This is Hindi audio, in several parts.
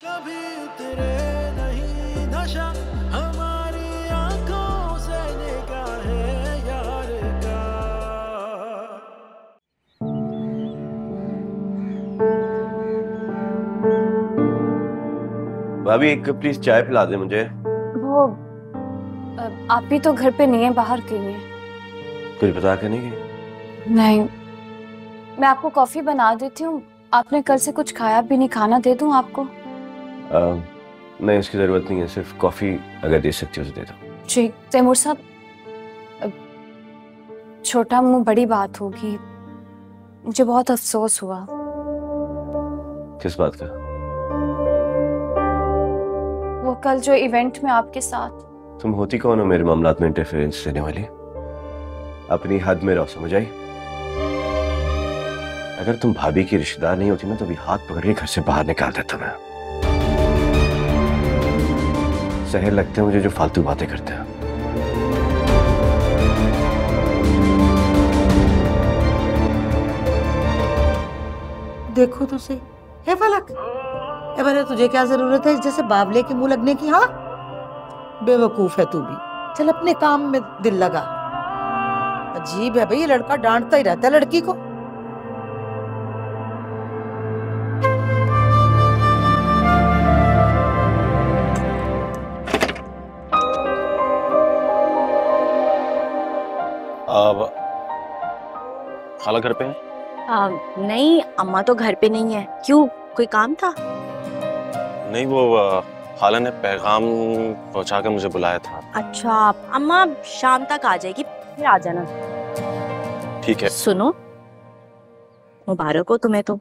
कभी उतरे नहीं नशा हमारी आंखों से निगाहें यार का। भाभी एक प्लीज चाय पिला दे मुझे। वो आप भी तो घर पे नहीं है, बाहर कहीं है। कुछ बता के नहीं गई? नहीं, मैं आपको कॉफी बना देती हूँ। आपने कल से कुछ खाया भी नहीं, खाना दे दूँ आपको? नहीं, इसकी जरूरत नहीं है, सिर्फ कॉफी अगर दे सकती हो तो दे दो। जी तैमूर साहब, छोटा मुंह बड़ी बात होगी। मुझे बहुत अफसोस हुआ। किस बात का? वो कल जो इवेंट में आपके साथ। तुम होती कौन हो मेरे मामलात में इंटरफेरेंस देने वाली? अपनी हद में रहो, समझ आई? अगर तुम भाभी की रिश्तेदार नहीं होती ना तो अभी हाथ पकड़ के घर से बाहर निकाल देता मैं। सहर लगते हैं मुझे जो फालतू बातें करते हैं। देखो तो सही है फलक, अरे तुझे क्या जरूरत है इस जैसे बावले के मुंह लगने की? हाँ, बेवकूफ है तू भी। चल अपने काम में दिल लगा। अजीब है भाई, ये लड़का डांटता ही रहता है लड़की को। अब खाला घर पे है? नहीं, अम्मा तो घर पे नहीं है। क्यों, कोई काम था? नहीं, वो खाला ने पैगाम पहुंचा कर मुझे बुलाया था। अच्छा, अम्मा शाम तक आ जाएगी, फिर आ जाना। ठीक है। सुनो, मुबारक हो तुम्हें तो।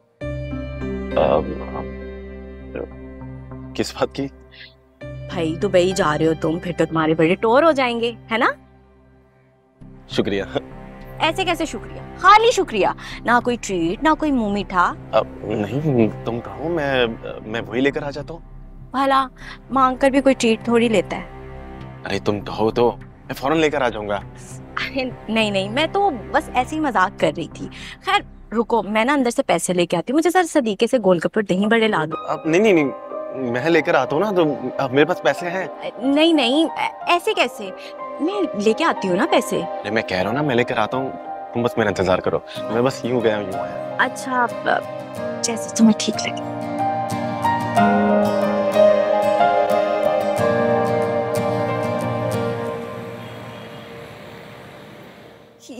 किस बात की? भाई दुबई जा रहे हो तुम, फिर तो तुम्हारे बड़े टूर हो जाएंगे, है ना? शुक्रिया। ऐसे कैसे शुक्रिया? खाली शुक्रिया, ना कोई ट्रीट ना कोई मुंह मीठा। नहीं, तुम कहो, मैं वही लेकर आ जाता हूँ। भला मांग कर भी कोई ट्रीट थोड़ी लेता है। अरे तुम कहो तो मैं फौरन लेकर आ जाऊंगा। अरे नहीं नहीं, मैं तो बस ऐसे ही मजाक कर रही थी। खैर रुको, मैं ना अंदर से पैसे लेके आती हूँ। मुझे सर सदीके से गोलगप्पे दही बड़े ला दो। नहीं नहीं नहीं, मैं लेकर आता हूँ ना, तो मेरे पास पैसे हैं। नहीं नहीं, ऐसे कैसे? मैं लेके आती हूँ ना पैसे। अरे मैं कह रहा हूँ ना, मैं लेकर आता हूँ, तुम बस मेरा इंतजार करो। मैं बस यूं गया यूं आया। अच्छा, जैसे तुम्हें ठीक लगे।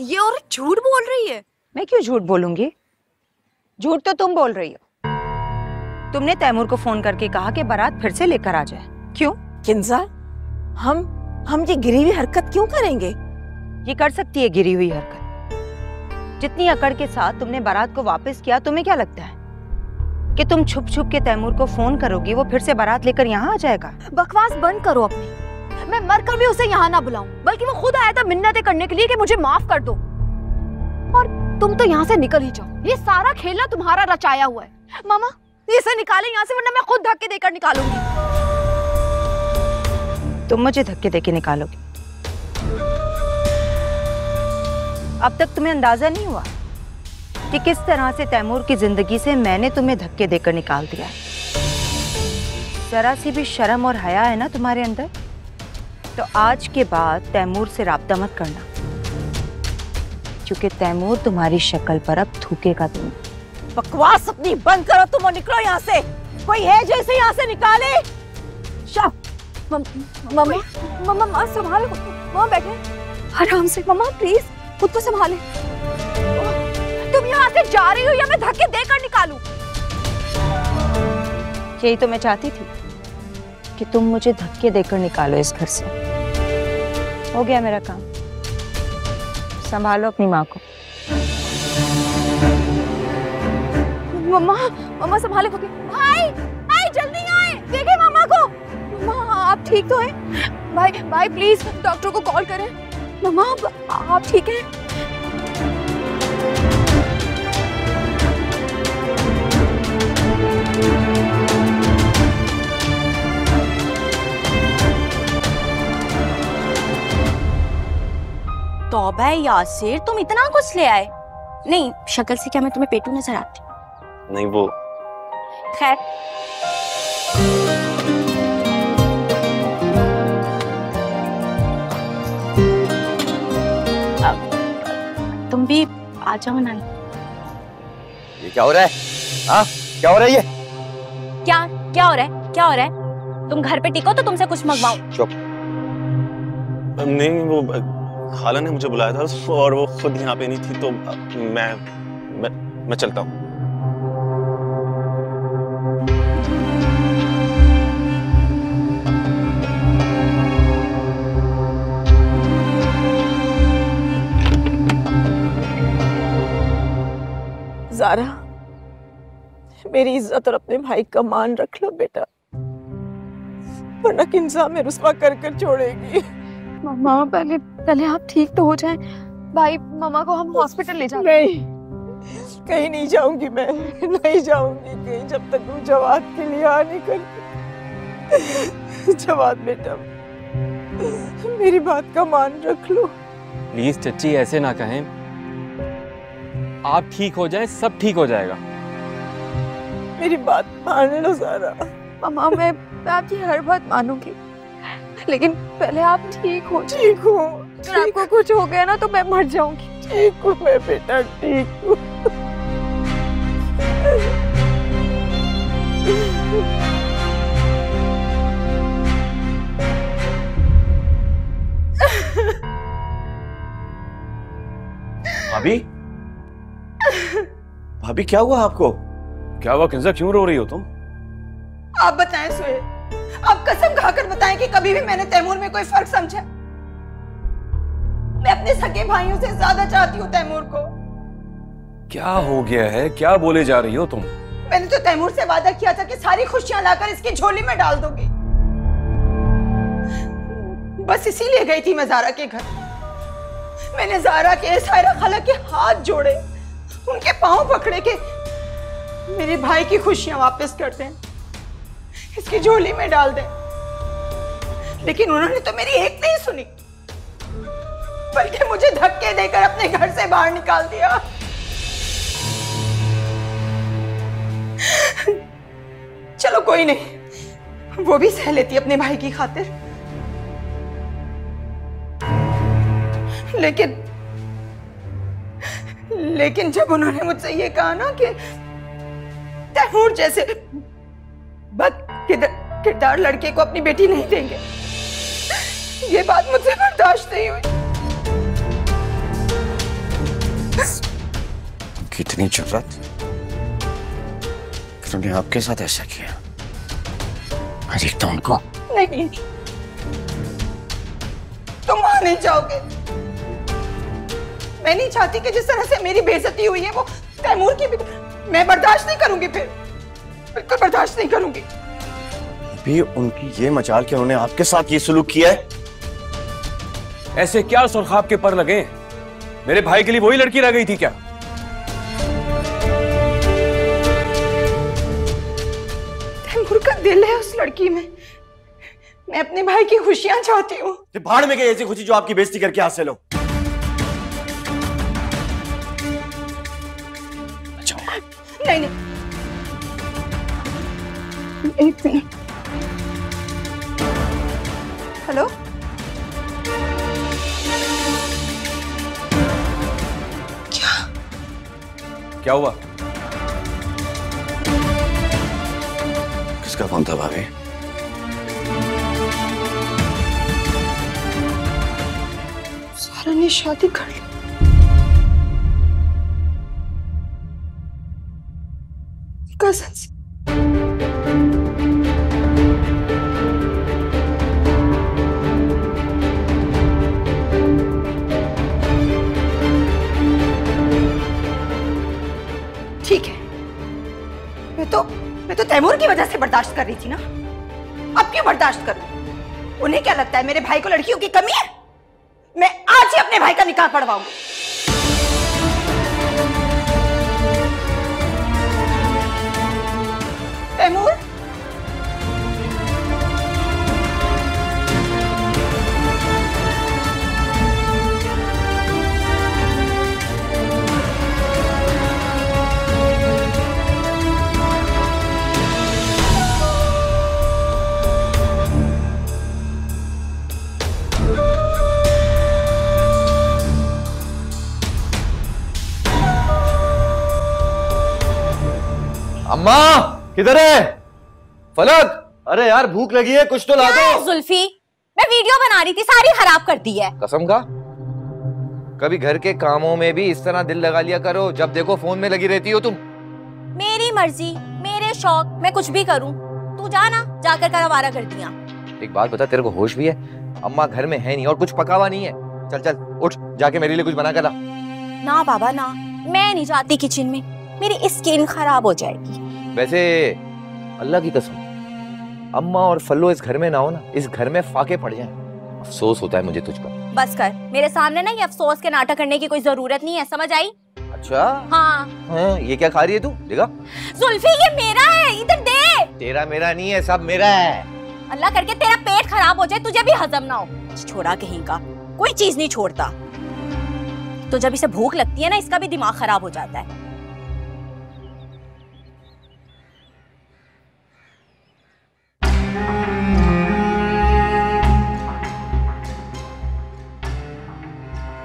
ये और झूठ बोल रही है। मैं क्यों झूठ बोलूंगी? झूठ तो तुम बोल रही हो। तुमने तैमूर को फोन करके कहा कि बारात फिर से लेकर आ जाए। क्यों? किंजा, हम ये गिरी हुई हरकत क्यों करेंगे? ये कर सकती है गिरी हुई हरकत। जितनी अकड़ के साथ तुमने बारात को वापस किया, तुम्हें क्या लगता है कि तुम छुप छुप के तैमूर को फोन करोगी, वो फिर से बारात लेकर यहाँ आ जाएगा? बकवास बंद करो अपनी। मैं मरकर भी उसे यहाँ ना बुलाऊं, बल्कि वो खुद आया था मिन्नतें करने के लिए कि मुझे माफ कर दो। और तुम तो यहाँ से निकल ही जाओ। ये सारा खेल ना तुम्हारा रचाया हुआ है। मामा, इसे निकाले यहाँ से, वरना मैं खुद धक्के देकर निकालूंगी। तुम मुझे धक्के देके निकालोगे? अब तक तुम्हें अंदाजा नहीं हुआ कि किस तरह से तैमूर की जिंदगी से मैंने तुम्हें धक्के देकर निकाल दिया। जरा सी भी शर्म और हया है ना तुम्हारे अंदर? तो आज के बाद तैमूर से राब्ता मत करना, क्योंकि तैमूर तुम्हारी शक्ल पर अब थूकेगा तुम। बकवास अपनी बंद करो तुम और निकलो यहाँ से। कोई है जो इसे यहाँ से निकाले? मम्मा संभालो, मम्मा बैठे आराम से। मम्मा प्लीज खुद को संभाले। तुम यहाँ से जा रही हो या मैं धक्के देकर निकालूं? यही तो मैं चाहती थी कि तुम मुझे धक्के देकर निकालो इस घर से। हो गया मेरा काम। संभालो अपनी माँ को। मम्मा संभाले खुद। भाई जल्दी आए, देखे मम्मा को। मम्मा आप ठीक तो हैं? भाई प्लीज डॉक्टर को कॉल करें। मम्मा आप ठीक हैं? तौबा यासिर, तुम इतना कुछ ले आए? नहीं, शक्ल से क्या मैं तुम्हें पेटू नजर आती? नहीं, वो खैर आ जाओ ना। ये क्या हो रहा है? हाँ, क्या हो रहा है ये? क्या क्या हो रहा है? क्या हो रहा है? तुम घर पे टिको तो तुमसे कुछ मंगवाऊं। चुप। नहीं, वो खाला ने मुझे बुलाया था और वो खुद यहाँ पे नहीं थी, तो मैं चलता हूँ। ज़ारा, मेरी इज्जत और अपने भाई का मान रख लो बेटा, वरना किंजा में रुस्वा कर कर छोड़ेगी। मामा पहले पहले आप ठीक तो हो जाएं। भाई मामा को हम हॉस्पिटल ले जाएं। नहीं, कहीं नहीं जाऊंगी मैं, नहीं जाऊंगी कहीं जब तक तू जवाद के लिए आ नहीं करती। जवाद बेटा, मेरी बात का मान रख लो। प्लीज चच्ची ऐसे ना कहें, आप ठीक हो जाएं, सब ठीक हो जाएगा। मेरी बात मान लो ज़ारा। मामा मैं आपकी हर बात मानूंगी, लेकिन पहले आप ठीक हो। ठीक हूँ। अगर आपको कुछ हो गया ना तो मैं मर जाऊंगी। ठीक हूँ मैं बेटा, ठीक हूँ। भाभी, भाभी क्या हुआ आपको? क्या हुआ किंजा, क्यों रो रही हो तुम? आप बताएं सुहेल, आप कसम खाकर बताएं कि कभी भी मैंने तैमूर में कोई फर्क समझा? मैं अपने सगे भाइयों से ज्यादा चाहती हूँ तैमूर को। क्या हो गया है, क्या बोले जा रही हो तुम? मैंने तो तैमूर से वादा किया था कि सारी खुशियां लाकर इसकी झोली में डाल दूंगी। बस इसीलिए गई थी मैं ज़ारा के घर। मैंने ज़ारा के, सायरा खाला के हाथ जोड़े, उनके पांव पकड़े के मेरे भाई की खुशियां वापस कर दें, इसकी झोली में डाल दें। लेकिन उन्होंने तो मेरी एक नहीं सुनी, बल्कि मुझे धक्के देकर अपने घर से बाहर निकाल दिया। चलो कोई नहीं, वो भी सह लेती अपने भाई की खातिर, लेकिन जब उन्होंने मुझसे ये कहा ना कि तैमूर जैसे बद किरदार लड़के को अपनी बेटी नहीं देंगे, ये बात मुझसे बर्दाश्त नहीं हुई। कितनी जुर्रत, उन्होंने आपके साथ ऐसा किया? मैं देखता हूं उनको। नहीं, तुम वहां नहीं जाओगे। मैं नहीं चाहती कि जिस तरह से मेरी बेइज्जती हुई है वो तैमूर की भी। मैं बर्दाश्त नहीं करूंगी, फिर बिल्कुल बर्दाश्त नहीं करूंगी। भी उनकी ये मजाल कि उन्होंने आपके साथ ये सलूक किया है? ऐसे क्या सुरखाब के पर लगे? मेरे भाई के लिए वही लड़की रह गई थी क्या? तैमूर का दिल है उस लड़की में। मैं अपने भाई की खुशियां चाहती हूँ। भाड़ में गई ऐसी खुशी जो आपकी बेइज्जती करके हासिल हो। नहीं नहीं, एक मिनट। हेलो, क्या हुआ? किसका फोन था भाभी? ज़ारा ने शादी कर ली। कज़न्स। ठीक है, मैं तो तैमूर की वजह से बर्दाश्त कर रही थी ना, अब क्यों बर्दाश्त करूं? उन्हें क्या लगता है मेरे भाई को लड़कियों की कमी है? मैं आज ही अपने भाई का निकाह पढ़वाऊंगी। तैमूर, अम्मा किधर है? फलक, अरे यार भूख लगी है, कुछ तो ला दो। जुल्फी, मैं वीडियो बना रही थी, सारी खराब कर दी है। कसम का? कभी घर के कामों में भी इस तरह दिल लगा लिया करो, जब देखो फोन में लगी रहती हो तुम। मेरी मर्जी, मेरे शौक, मैं कुछ भी करूं। तू जा ना, जाकर कर आवारा कर दिया। एक बात बता, तेरे को होश भी है? अम्मा घर में है नहीं और कुछ पका हुआ नहीं है। चल चल उठ, जाके मेरे लिए कुछ बना कर ला। ना बाबा ना, मैं नहीं जाती किचन में, मेरी स्किन खराब हो जाएगी। वैसे अल्लाह की कसम, अम्मा और फल्लो इस घर में ना हो ना, इस घर में फाके पड़ जाएं। अफसोस होता है मुझे तुझ पर। बस कर, मेरे सामने ना ये अफसोस के नाटक करने की कोई जरूरत नहीं है, समझ आई? अच्छा हाँ। ये क्या खा रही है तू? देखा जुल्फी, ये मेरा है, इधर दे। तेरा मेरा नहीं है, सब मेरा है। अल्लाह करके तेरा पेट खराब हो जाए, तुझे भी हजम ना हो। छोड़ा कहीं का, कोई चीज नहीं छोड़ता। तो जब इसे भूख लगती है ना, इसका भी दिमाग खराब हो जाता है।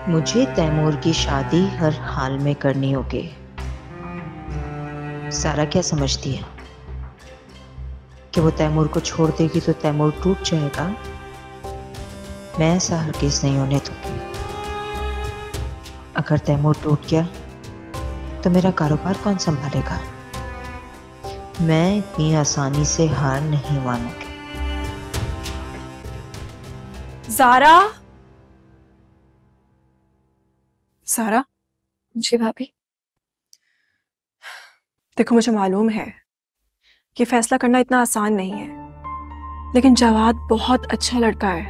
मुझे तैमूर की शादी हर हाल में करनी होगी। सारा क्या समझती है कि वो तैमूर को छोड़ देगी तो तैमूर टूट जाएगा? मैं ऐसा हरगिज़ नहीं होने दूंगी। अगर तैमूर टूट गया तो मेरा कारोबार कौन संभालेगा? मैं इतनी आसानी से हार नहीं मानूंगी। ज़ारा, सारा। जी भाभी। देखो, मुझे मालूम है कि फैसला करना इतना आसान नहीं है, लेकिन जवाद बहुत अच्छा लड़का है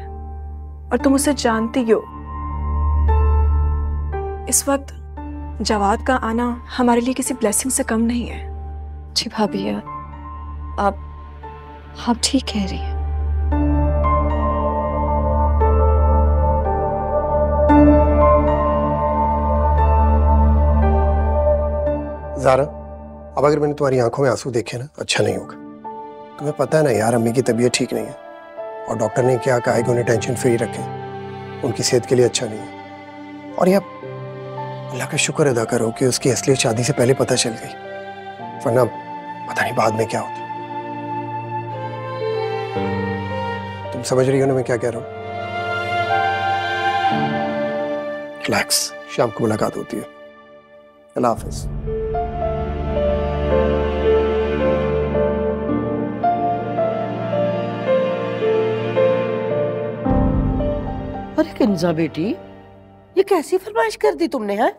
और तुम उसे जानती हो। इस वक्त जवाद का आना हमारे लिए किसी ब्लेसिंग से कम नहीं है। जी भाभी, आप ठीक कह रही हैं। ज़ारा, अब अगर मैंने तुम्हारी आंखों में आंसू देखे ना, अच्छा नहीं होगा। तुम्हें पता है ना यार, अम्मी की तबीयत ठीक नहीं है और डॉक्टर ने क्या कहा है कि उन्हें टेंशन फ्री रखें, उनकी सेहत के लिए अच्छा नहीं है। और यार अल्लाह का शुक्र अदा करो कि उसकी असलियत शादी से पहले पता चल गई, वरना पता नहीं बाद में क्या होता। तुम समझ रही हो ना मैं क्या कह रहा हूँ? रिलैक्स, शाम को मुलाकात होती है। अल्लाह हाफिज। अरे किंजा बेटी, ये कैसी फरमाइश कर दी तुमने? है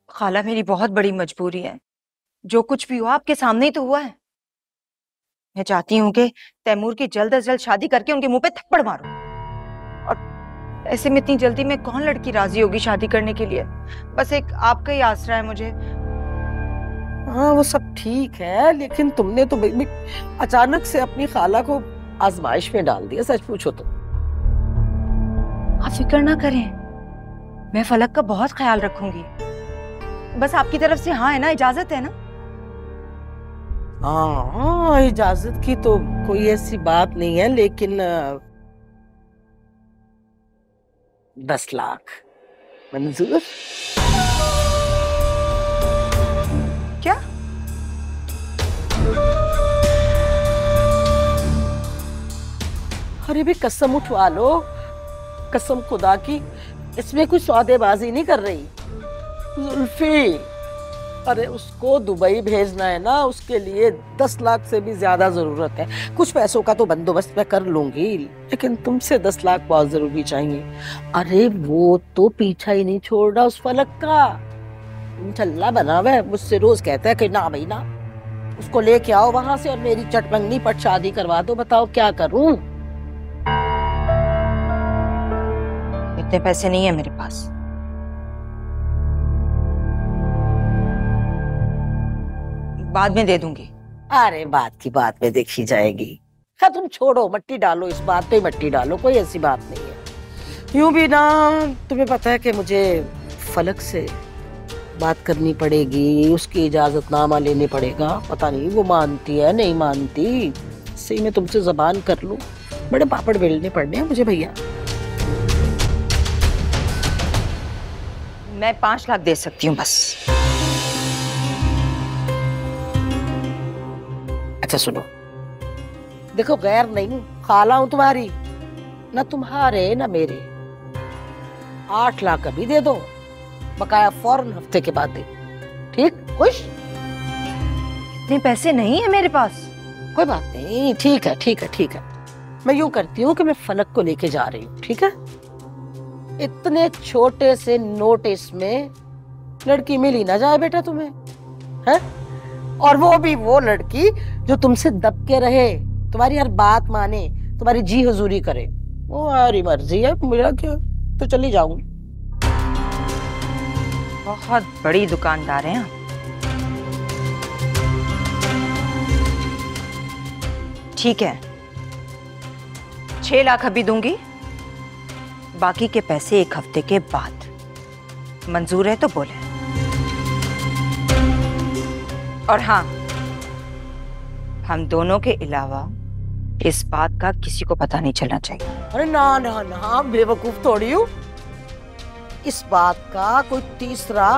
खाला, मेरी बहुत बड़ी मजबूरी है। जो कुछ भी हुआ आपके सामने ही तो हुआ है। मैं चाहती हूँ कि तैमूर की जल्द से जल्द शादी करके उनके मुंह पे थप्पड़ मारूं। और ऐसे में इतनी जल्दी में कौन लड़की राजी होगी शादी करने के लिए? बस एक आपका ही आसरा है मुझे। हाँ वो सब ठीक है, लेकिन तुमने तो अचानक से अपनी खाला को आजमाइश में डाल दिया। सच पूछो तो आप फिक्र ना करें, मैं फलक का बहुत ख्याल रखूंगी। बस आपकी तरफ से हाँ है ना, इजाजत है ना? हाँ, इजाजत की तो कोई ऐसी बात नहीं है, लेकिन 10 लाख मंजूर? क्या? अरे भी कसम उठवा लो, कसम खुदा की, इसमें कोई सौदेबाजी नहीं कर रही जुल्फी। अरे उसको दुबई भेजना है ना, उसके लिए 10 लाख से भी ज्यादा जरूरत है। कुछ पैसों का तो बंदोबस्त मैं कर लूंगी, लेकिन तुमसे 10 लाख बहुत जरूरी चाहिए। अरे वो तो पीछा ही नहीं छोड़ रहा उस फलक का, चल्ला बना हुआ है। मुझसे रोज कहता है कि ना भाई ना, उसको लेके आओ वहां से और मेरी चटमंगनी पट शादी करवा दो। बताओ क्या करूं? इतने पैसे नहीं है मेरे पास। बाद में दे दूंगी। अरे बात की बात में देखी जाएगी। हाँ तुम छोड़ो, मट्टी डालो, इस बात पे मट्टी डालो, कोई ऐसी बात नहीं है। यूं भी ना तुम्हें पता है कि मुझे फलक से बात करनी पड़ेगी, उसकी इजाजतनामा लेने पड़ेगा। पता नहीं वो मानती है नहीं मानती। सही में तुमसे जबान कर लूं, बड़े पापड़ बेलने पड़ने हैं मुझे भैया। मैं 5 लाख दे सकती हूँ बस। बात है सुनो, देखो गैर नहीं खाला हूं तुम्हारी, ना तुम्हारे ना मेरे। 8 लाख अभी दे दो, बकाया फौरन हफ्ते के बाद दे। ठीक? खुश? इतने पैसे नहीं है मेरे पास। कोई बात नहीं, ठीक है ठीक है ठीक है। मैं यूं करती हूँ कि मैं फलक को लेके जा रही हूँ, ठीक है? इतने छोटे से नोटिस में लड़की मिल ही ना जाए बेटा तुम्हें, है? और वो भी वो लड़की जो तुमसे दब के रहे, तुम्हारी हर बात माने, तुम्हारी जी हुजूरी करे। वो हमारी मर्जी है, मेरा क्या, तो चली जाऊंगी। बहुत बड़ी दुकानदार हैं आप। ठीक है, 6 लाख अभी दूंगी, बाकी के पैसे 1 हफ्ते के बाद। मंजूर है तो बोले। और हाँ, हम दोनों के अलावा इस बात का किसी को पता नहीं चलना चाहिए। अरे ना ना ना, बेवकूफ थोड़ी हूँ। इस बात का कोई तीसरा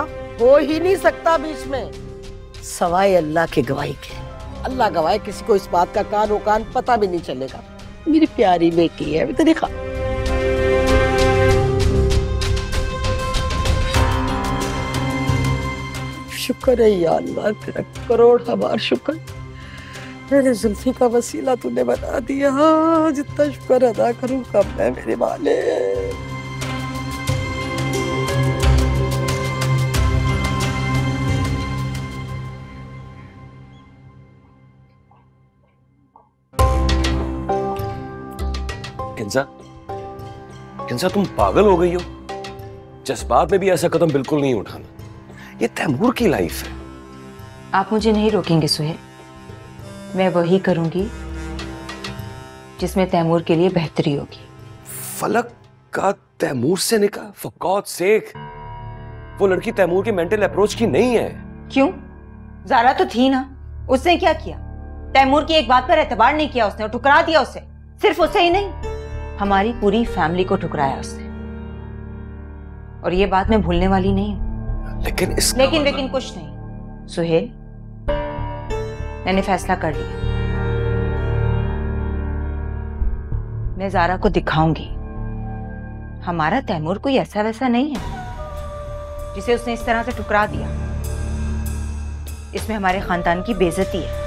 हो ही नहीं सकता बीच में, सवाए अल्लाह की गवाही के। अल्लाह गवाह, किसी को इस बात का कान कान पता भी नहीं चलेगा। मेरी प्यारी बेटी है, तो देखा। शुक्र है या अल्लाह, तेरा करोड़ हमार शुक्र। मेरे जुल्फी का वसीला तूने बना दिया, जितना शुक्र अदा करूं कम है मेरे वाले। किंजा तुम पागल हो गई हो। जज्बात में भी ऐसा कदम बिल्कुल नहीं उठाना, ये तैमूर की लाइफ है। आप मुझे नहीं रोकेंगे सुहेल, मैं वही करूंगी जिसमें तैमूर के लिए बेहतरी होगी। फलक का तैमूर से निकाह, फॉर गॉड्स सेक। वो लड़की तैमूर के मेंटल अप्रोच की नहीं है। क्यों? ज़ारा तो थी ना, उसने क्या किया? तैमूर की एक बात पर एतबार नहीं किया उसने, और ठुकरा दिया उसे। सिर्फ उसे ही नहीं, हमारी पूरी फैमिली को ठुकराया उसने। और ये बात मैं भूलने वाली नहीं हूं। लेकिन कुछ नहीं सुहेल, मैंने फैसला कर लिया। मैं ज़ारा को दिखाऊंगी हमारा तैमूर कोई ऐसा वैसा नहीं है जिसे उसने इस तरह से ठुकरा दिया। इसमें हमारे खानदान की बेइज्जती है।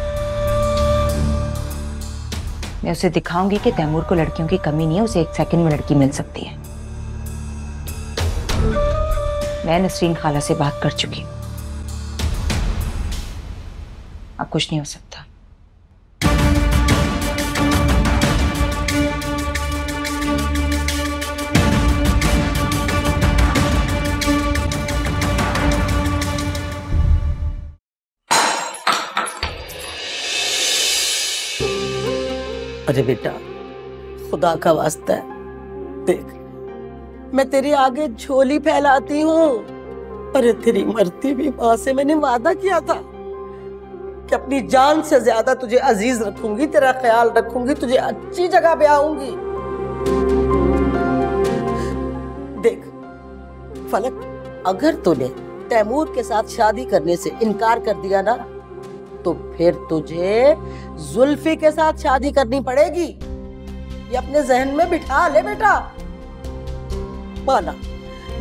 मैं उसे दिखाऊंगी कि तैमूर को लड़कियों की कमी नहीं है, उसे 1 सेकंड में लड़की मिल सकती है। मैं नसरीन खाला से बात कर चुकी हूं, अब कुछ नहीं हो सकता। अरे बेटा, खुदा का वास्ता है, देख मैं तेरे आगे झोली फैलाती हूँ। अरे तेरी मरती भी माँ से मैंने वादा किया था कि अपनी जान से ज्यादा तुझे अजीज रखूंगी, तेरा ख्याल रखूंगी, तुझे अच्छी जगह पे आऊंगी। देख फलक, अगर तूने तैमूर के साथ शादी करने से इनकार कर दिया ना, तो फिर तुझे जुल्फी के साथ शादी करनी पड़ेगी। ये अपने जहन में बिठा ले बेटा।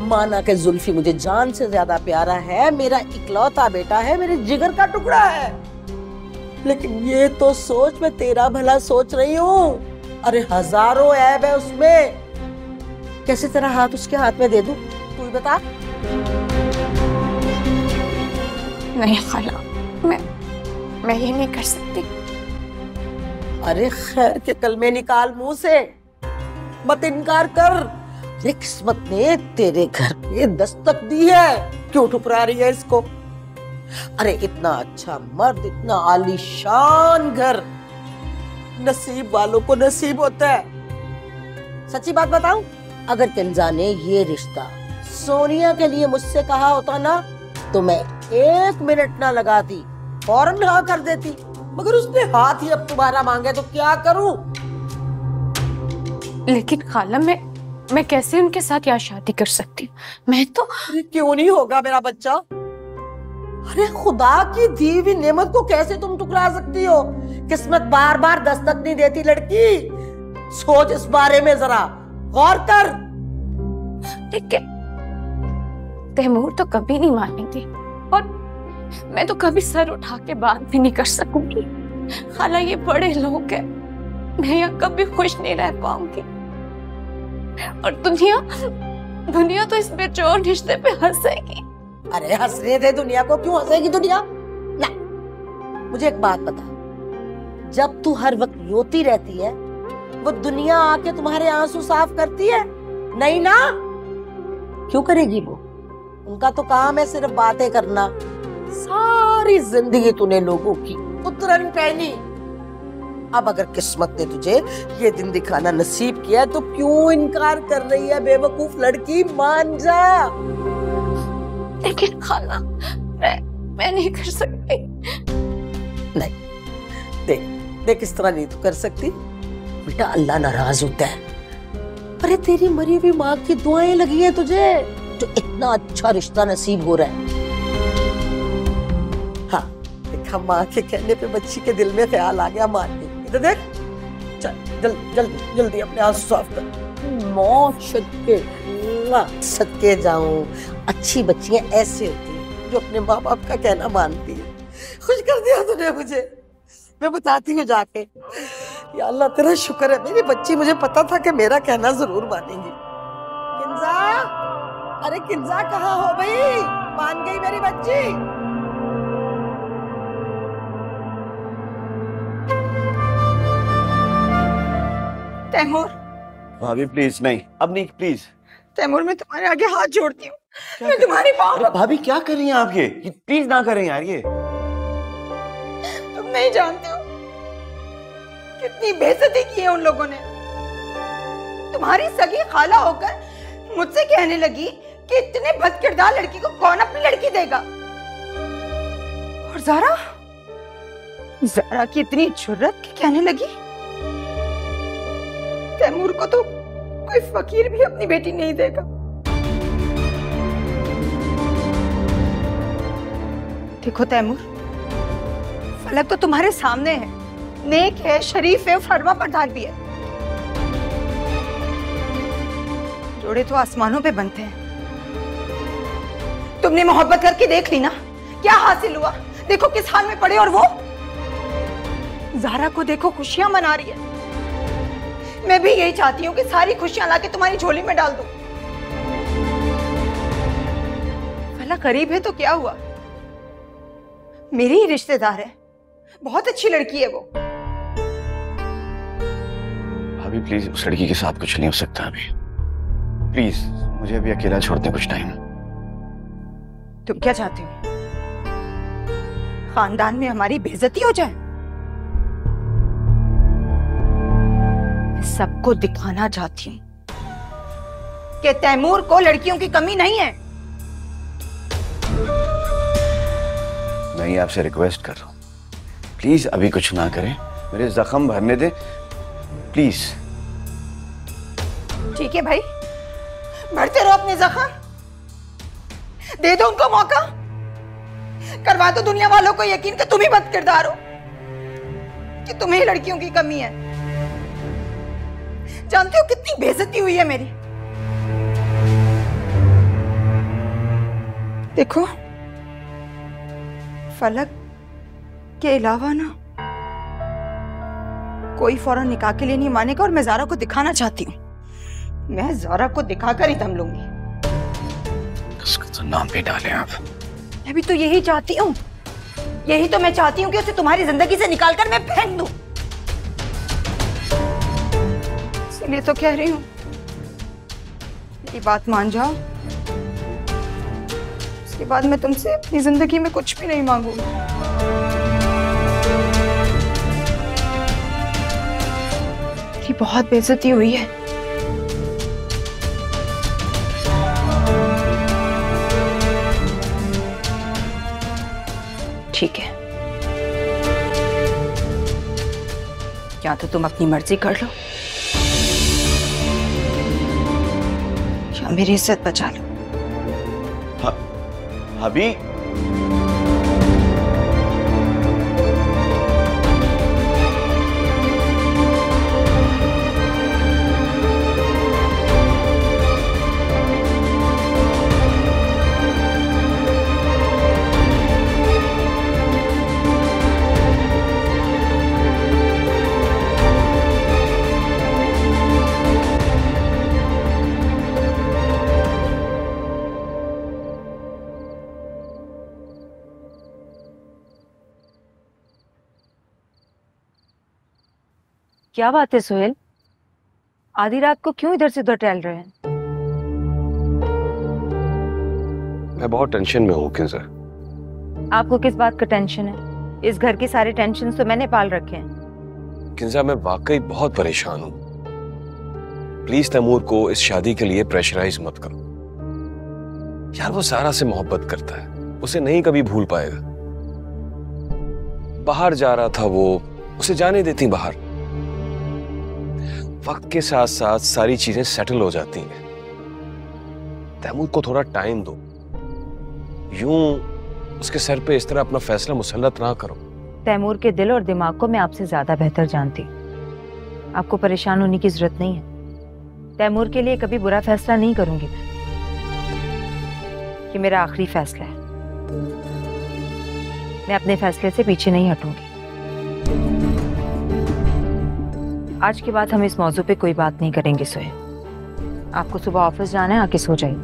माना कि जुल्फी मुझे जान से ज्यादा प्यारा है, मेरा इकलौता बेटा है, मेरे जिगर का टुकड़ा है। लेकिन ये तो सोच, मैं तेरा भला सोच रही हूँ। अरे हजारों ऐब है उसमें, कैसे तेरा हाथ उसके हाथ में दे दूं? तू ही बता। नहीं खाला, मैं ये नहीं कर सकती। अरे खैर के कलमे निकाल मुंह से, मत इनकार कर। ये किस्मत ने तेरे घर पे दस्तक दी है, क्यों ठुकरा रही है इसको? अरे इतना अच्छा मर्द, इतना आलीशान घर नसीब वालों को नसीब होता है। सच्ची बात बताऊं, अगर किंजा ने ये रिश्ता सोनिया के लिए मुझसे कहा होता ना, तो मैं 1 मिनट ना लगाती, फौरन हाँ कर देती। मगर उसने हाथ ही अब तुम्हारा मांगे तो क्या करूं? लेकिन खाला, मैं कैसे उनके साथ यहाँ शादी कर सकती हूँ? मैं तो क्यों नहीं होगा मेरा बच्चा? अरे खुदा की दी हुई नेमत को कैसे तुम ठुकरा सकती हो? किस्मत बार बार दस्तक नहीं देती लड़की। सोच इस बारे में जरा, गौर कर। ठीक है, तैमूर तो कभी नहीं मानेंगे और मैं तो कभी सर उठा के बात भी नहीं कर सकूंगी। खाला ये बड़े लोग हैं, मैं यहाँ कभी खुश नहीं रह पाऊंगी। और दुनिया तो इस बेजोड़ रिश्ते पे हंसेगी। अरे हंसने दे दुनिया को, क्यों हंसेगी दुनिया? ना, मुझे एक बात बता, जब तू हर वक्त रोती रहती है वो दुनिया आके तुम्हारे आंसू साफ करती है? नहीं ना, क्यों करेगी वो? उनका तो काम है सिर्फ बातें करना। सारी जिंदगी तूने लोगों की उतरन पहनी। अब अगर किस्मत ने तुझे ये दिन दिखाना नसीब किया तो क्यों इनकार कर रही है बेवकूफ लड़की? मान जा। लेकिन खाला मैं नहीं कर सकती। नहीं, देख इस तरह नहीं तो कर सकती बेटा, अल्लाह नाराज होता है। अरे तेरी मरी हुई माँ की दुआएं लगी हैं तुझे, जो इतना अच्छा रिश्ता नसीब हो रहा है। हाँ देखा, माँ के कहने पे बच्ची के दिल में ख्याल आ गया मारने। इधर देख, चल जल्दी अपने आंसू साफ कर। मौत सदके जाऊं। अच्छी बच्चियां ऐसे होती हैं जो अपने माँ बाप का कहना मानती है। खुश कर दिया तूने मुझे, मैं बताती हूँ जाके। या अल्लाह तेरा शुक्र है, मेरी बच्ची, मुझे पता था कि मेरा कहना जरूर मानेगी। किंजा, अरे किंजा कहाँ हो भाई? मान गई मेरी बच्ची? तैमूर, भाभी प्लीज नहीं, अब नहीं प्लीज। तैमूर मैं तुम्हारे आगे हाथ जोड़ती हूँ, मैं तुम्हारी पाँव। भाभी क्या कर रही हैं आप? ये प्लीज ना करें यार। ये तुम नहीं जानते हो कितनी बेइज्जती की है उन लोगों ने। तुम्हारी सगी खाला होकर मुझसे कहने लगी कि इतने बदकिरदार लड़की को कौन अपनी लड़की देगा। और ज़ारा की इतनी जुर्रत की कहने लगी तैमूर को तो कोई फकीर भी अपनी बेटी नहीं देगा। देखो तैमूर, फलक तो तुम्हारे सामने है, नेक है, शरीफ है, फरमा बरदार भी है। जोड़े तो आसमानों पे बनते हैं। तुमने मोहब्बत करके देख ली ना, क्या हासिल हुआ? देखो किस हाल में पड़े। और वो ज़ारा को देखो खुशियां मना रही है। मैं भी यही चाहती हूँ कि सारी खुशियां लाके तुम्हारी झोली में डाल दूं। भला करीब है तो क्या हुआ, मेरी ही रिश्तेदार है, बहुत अच्छी लड़की है वो। भाभी प्लीज, उस लड़की के साथ कुछ नहीं हो सकता अभी। प्लीज मुझे अभी अकेला छोड़ दें कुछ टाइम। तुम क्या चाहते हो? खानदान में हमारी बेइज्जती हो जाए? मैं सबको दिखाना चाहती हूँ कि तैमूर को लड़कियों की कमी नहीं है। मैं ही आपसे रिक्वेस्ट कर रहा हूँ, प्लीज अभी कुछ ना करें, मेरे जख्म भरने दें प्लीज। ठीक है भाई, भरते रहो अपने जख्म, दे दो उनको मौका, करवा दो दुनिया वालों को यकीन कि तुम ही बद किरदार हो, कि तुम्हें लड़कियों की कमी है। जानते हो कितनी बेइज्जती हुई है मेरी। देखो फलक के अलावा ना कोई फौरन निकाह के लिए नहीं मानेगा, और मैं ज़ारा को दिखाना चाहती हूँ। मैं ज़ारा को दिखाकर ही दम लूंगी। उसका तो नाम भी डालें आप। मैं भी तो यही चाहती हूँ, यही तो मैं चाहती हूँ कि उसे तुम्हारी जिंदगी से निकालकर मैं फेंक दूं। इसलिए तो कह रही हूँ, मेरी बात मान जाओ, उसके बाद मैं तुमसे अपनी जिंदगी में कुछ भी नहीं मांगूंगी। मेरी बहुत बेइज्जती हुई है। ठीक है, या तो तुम अपनी मर्जी कर लो या मेरी इज्जत बचा लो। भाभी क्या बात है सोहेल, आधी रात को क्यों इधर से उधर टहल रहे हैं? मैं बहुत टेंशन में हूँ किंजा। आपको किस बात का टेंशन है? इस घर की सारे टेंशन तो मैंने पाल रखे हैं। किंजा मैं वाकई बहुत परेशान हूँ। प्लीज तैमूर को इस शादी के लिए प्रेशराइज मत करो। यार वो सारा से मोहब्बत करता है, उसे नहीं कभी भूल पाएगा। बाहर जा रहा था वो, उसे जाने देती बाहर। वक्त के साथ साथ सारी चीजें सेटल हो जाती हैं। तैमूर को थोड़ा टाइम दो। यूं उसके सर पे इस तरह अपना फैसला मुसल्लत ना करो। तैमूर के दिल और दिमाग को मैं आपसे ज्यादा बेहतर जानती। आपको परेशान होने की जरूरत नहीं है। तैमूर के लिए कभी बुरा फैसला नहीं करूंगी मैं। ये मेरा आखिरी फैसला है। मैं अपने फैसले से पीछे नहीं हटूंगी। आज के बाद हम इस मौजू पे कोई बात नहीं करेंगे सोहेल। आपको सुबह ऑफिस जाना है, आके सो जाइए।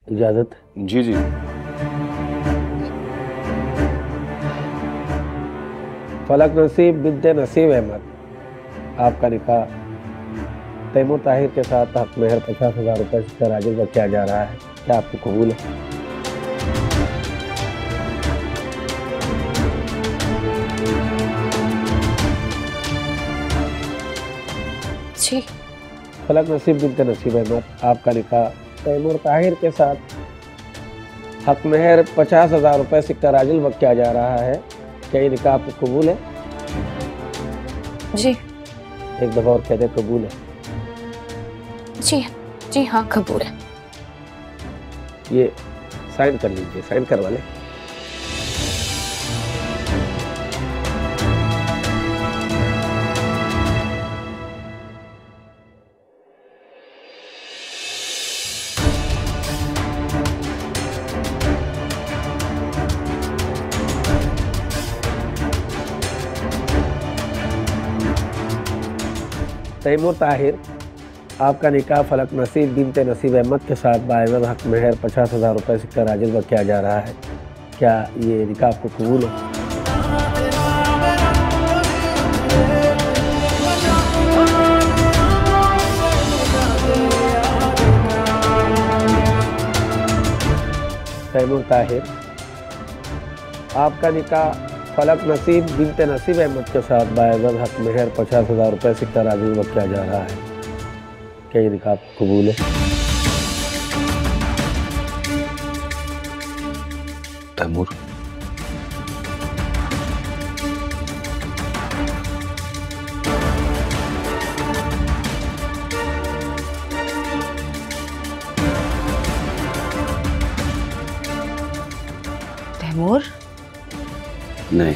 इजाजत? जी जी। फलक नसीब बिन्ते नसीब अहमद, आपका निकाह तैमूर ताहिर के साथ हक मेहर 50,000 रुपये से राजिल किया जा रहा है। क्या आपको कबूल है? जी। फलक नसीब बिन्ते नसीब अहमद, आपका निकाह तैमूर ताहिर के साथ हक मेहर 50,000 रुपये सिक्का राजिल वक्त किया जा रहा है। क्या ये निकाह आपको कबूल है? जी। एक दफा और कह दे कबूल है। जी जी हाँ कबूल है। ये साइन कर लीजिए, साइन करवा लें। तैमूर ताहिर, आपका निकाह फलक नसीब बिन्ते नसीब अहमद के साथ बाइवज हक मेहर 50,000 रुपये सिक्का राजिल वक्त किया जा रहा है। क्या ये निकाह आपको कबूल है? तैमूर ताहिर, आपका निकाह फलक नसीब बिन्ते नसीब अहमद के साथ बाइज़्ज़त हक मेहर 50,000 रुपये सिक्का राजिल वक्त किया जा रहा है। क्या ये निकाह आपको कबूल है? तैमूर, तैमूर? नहीं।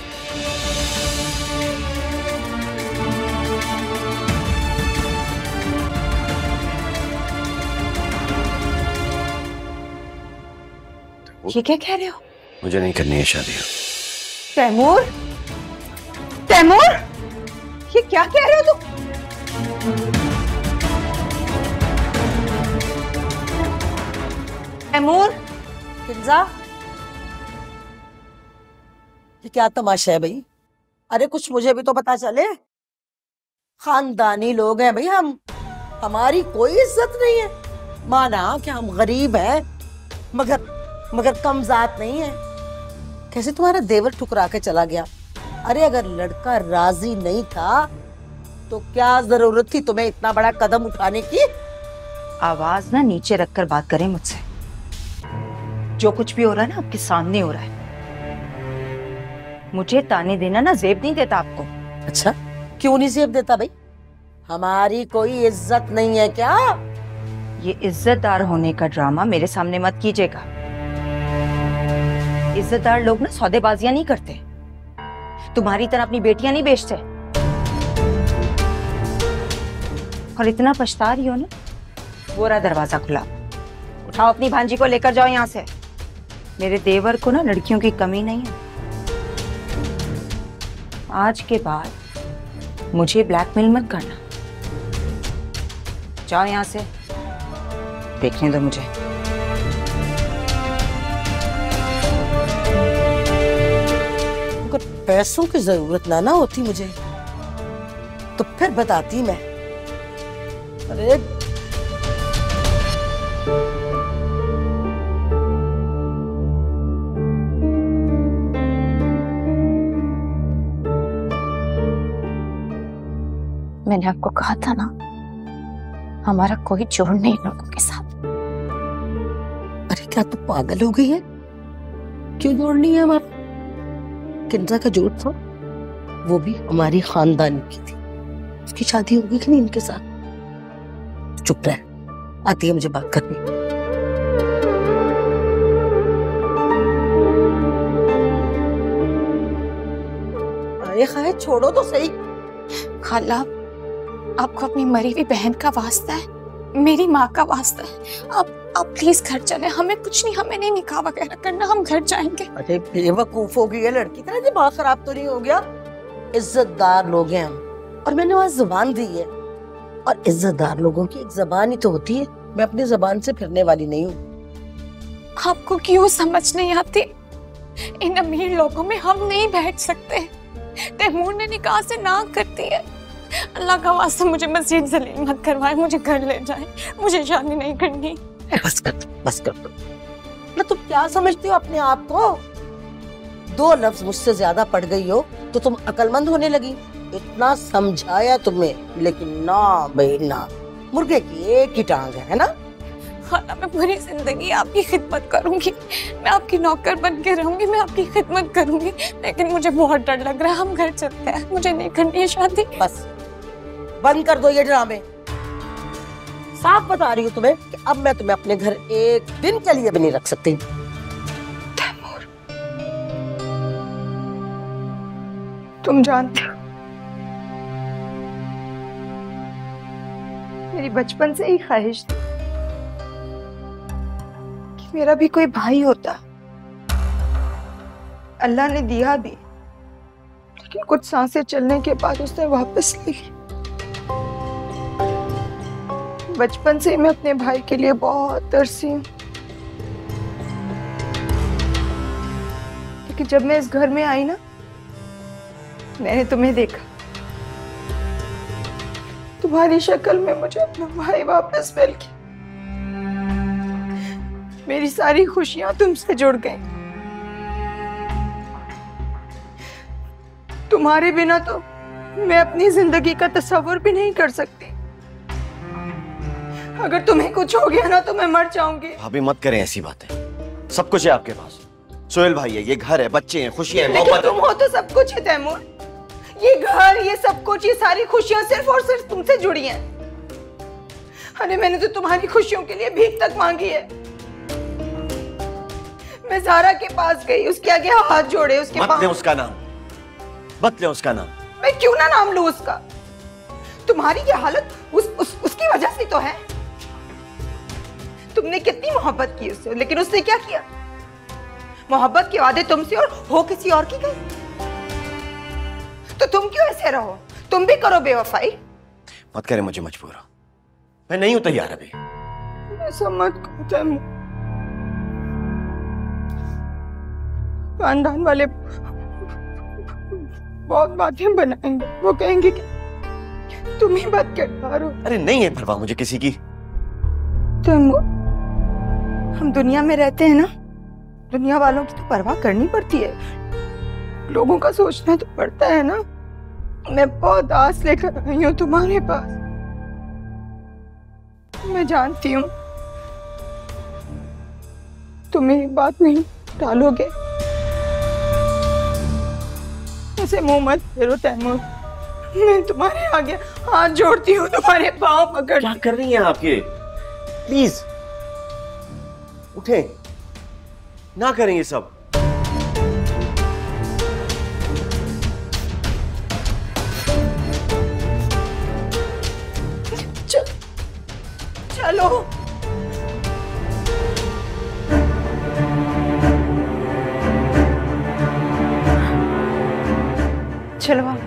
ये क्या कह रहे हो? मुझे नहीं करनी है शादी। तैमूर, तैमूर, ये क्या कह रहे हो तुम? तैमूर, किंजा, ये क्या तमाशा है भाई? अरे कुछ मुझे भी तो पता चले। खानदानी लोग हैं भाई हम, हमारी कोई इज्जत नहीं है। माना कि हम गरीब हैं, मगर कम जात नहीं है। कैसे तुम्हारा देवर ठुकरा के चला गया? अरे अगर लड़का राजी नहीं था तो क्या जरूरत थी तुम्हें इतना बड़ा कदम उठाने की? आवाज ना नीचे रखकर बात करें मुझसे। जो कुछ भी हो रहा है ना आपके सामने हो रहा है। मुझे ताने देना ना जेब नहीं देता आपको। अच्छा, क्यों नहीं जेब देता भाई? हमारी कोई इज्जत नहीं है क्या? ये इज्जतदार होने का ड्रामा मेरे सामने मत कीजिएगा। इज्जतदार लोग ना सौदेबाजियां नहीं करते, तुम्हारी तरह अपनी बेटियां नहीं बेचते। और इतना पछता रही हो ना, वो रहा दरवाजा खुला। उठाओ अपनी भांजी को लेकर जाओ यहाँ से। मेरे देवर को ना लड़कियों की कमी नहीं है। आज के बाद मुझे ब्लैकमेल मत करना। जाओ यहाँ से, देखने दो मुझे। अगर पैसों की जरूरत ना होती मुझे तो फिर बताती मैं। अरे मैंने आपको कहा था ना, हमारा कोई जोड़ नहीं लोगों के साथ। अरे क्या तू पागल हो गई है? क्यों जोड़नी है हमारा? किंजा का जोड़ था, वो भी हमारी खानदान की थी। उसकी शादी होगी कि नहीं इनके साथ? चुप रह, आती है मुझे बात करनी। अरे खाए छोड़ो तो सही। खाला, आपको अपनी मरी हुई बहन का वास्ता है, मेरी माँ का वास्ता है। आप प्लीज घर चले। हमें कुछ नहीं, हमें नहीं निकाह वगैरह करना, हम घर जाएंगे। अरे बेवकूफ हो गई है लड़की, तेरा दिमाग खराब तो नहीं हो गया? इज्जतदार लोग हैं हम, और मैंने वहाँ जुबान दी है, और इज्जतदार लोगों की एक जबान ही तो होती है। मैं अपनी जबान से फिरने वाली नहीं हूँ। आपको क्यों समझ नहीं आती? इन अमीर लोगों में हम नहीं बैठ सकते। तैमूर ने निकाह से ना कर दी है। अल्लाह का वास्ता मुझे मजीद जलील मत करवाए, मुझे घर ले जाए, मुझे शादी नहीं करनी। बस कर दो। ना तुम क्या समझती हो अपने आप को? 2 लफ्ज मुझसे ज्यादा पढ़ गई हो तो तुम अकलमंद होने लगी। इतना समझाया तुम्हें, लेकिन ना भाई ना, मुर्गे की एक ही टांग है ना। खाला, मैं पूरी जिंदगी आपकी खिदमत करूंगी, मैं आपकी नौकर बन के रहूंगी, मैं आपकी खिदमत करूंगी, लेकिन मुझे बहुत डर लग रहा है। हम घर चलते हैं, मुझे नहीं करनी है शादी। बस बंद कर दो ये ड्रामे। साफ बता रही हूँ तुम्हें कि अब मैं तुम्हें अपने घर एक दिन के लिए भी नहीं रख सकती। तैमूर, तुम जानते हो मेरी बचपन से ही ख्वाहिश थी कि मेरा भी कोई भाई होता। अल्लाह ने दिया भी, लेकिन कुछ सांसें चलने के बाद उसने वापस ली। बचपन से मैं अपने भाई के लिए बहुत तरसी हूँ, लेकिन जब मैं इस घर में आई ना, मैंने तुम्हें देखा। तुम्हारी शक्ल में मुझे अपना भाई वापस मिल गया। मेरी सारी खुशियां तुमसे जुड़ गई। तुम्हारे बिना तो मैं अपनी जिंदगी का तस्वर भी नहीं कर सकती। अगर तुम्हें कुछ हो गया ना तो मैं मर जाऊंगी। भाभी मत करें ऐसी बातें, सब कुछ है आपके पास। सोहेल भाई है, ये घर है, बच्चे हैं, खुशियां हैं, लेकिन तुम हो तो सब कुछ है तैमूर। ये घर, ये सब कुछ, ये सारी खुशियां सिर्फ और सिर्फ तुमसे जुड़ी हैं। अरे मैंने तो तुम्हारी खुशियों के लिए भीख तक मांगी है। मैं ज़ारा के पास गई, उसके आगे हाथ जोड़े, उसके मत ले उसका नाम, मत ले उसका नाम। मैं क्यों ना नाम लूं उसका? तुम्हारी ये हालत उसकी वजह से तो है। तुमने कितनी मोहब्बत की उससे, लेकिन उसने क्या किया? मोहब्बत के वादे तुमसे और हो किसी और की गई। तो तुम क्यों ऐसे रहो? तुम भी करो बेवफाई। मत करे मुझे मजबूर, मैं नहीं हूं तैयार अभी। ऐसा मत करो। खानदान वाले बहुत बातें बनाएंगे, वो कहेंगे कि तुम ही बात कर पा रहे हो। अरे नहीं है परवाह मुझे किसी की। हम दुनिया में रहते हैं ना, दुनिया वालों की तो परवाह करनी पड़ती है, लोगों का सोचना तो पड़ता है ना। मैं बहुत आस लेकर आई हूँ तुम्हारे पास। मैं जानती हूँ तुम मेरी बात नहीं टालोगे। ऐसे मुंह मत फेरो तैमूर, मैं तुम्हारे आगे हाथ जोड़ती हूँ, तुम्हारे पाँव पकड़। क्या कर रही हैं आप ये? प्लीज उठे, ना करें ये सब। चलो चलो आओ।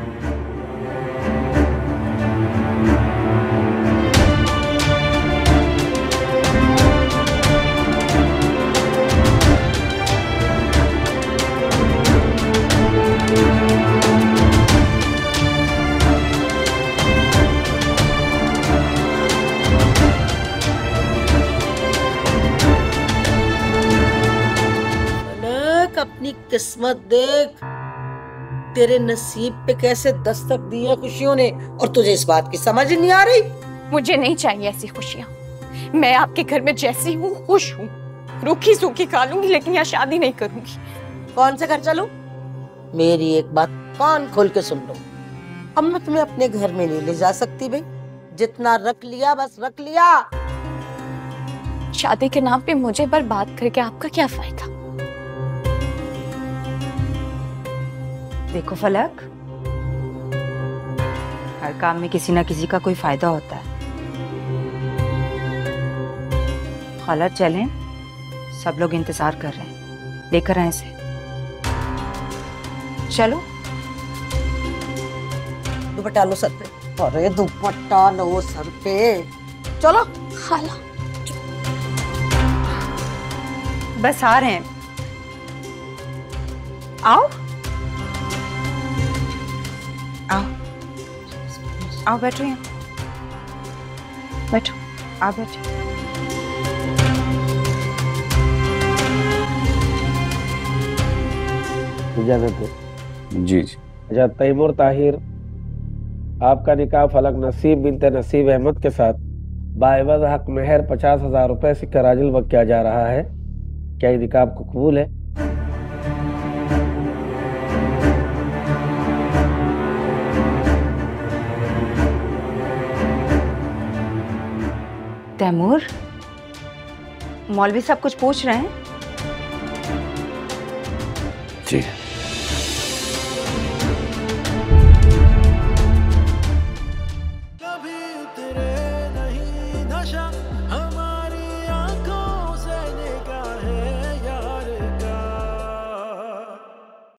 अपनी किस्मत देख, तेरे नसीब पे कैसे दस्तक दी है खुशियों ने, और तुझे इस बात की समझ नहीं आ रही। मुझे नहीं चाहिए ऐसी खुशियाँ। मैं आपके घर में जैसी हूँ खुश हूँ। रूखी सूखी खा लूंगी लेकिन यहाँ शादी नहीं करूंगी। कौन से घर चलूं? मेरी एक बात कान खोल के सुन लो, अब मैं तुम्हें अपने घर में नहीं ले जा सकती भाई। जितना रख लिया बस रख लिया। शादी के नाम पे मुझे बर्बाद करके आपका क्या फायदा? देखो फलक, हर काम में किसी ना किसी का कोई फायदा होता है। खाला चलें, सब लोग इंतजार कर रहे हैं, लेकर आए इसे। चलो। दुपट्टा लो सर पे। अरे दुपट्टा लो सर पे, चलो। खाला बस आ रहे हैं, आओ आओ आओ, बैठो यहाँ, बैठो, आओ बैठो। इजाजत है? जी जी। अच्छा तैमूर ताहिर, आपका निकाह फलक नसीब बिनते नसीब अहमद के साथ बाइवज हक मेहर 50,000 रुपए सिक्का राजिल वक्त किया जा रहा है। क्या ये निकाह आपको कबूल है? तैमूर, मौलवी साहब कुछ पूछ रहे हैं? जी।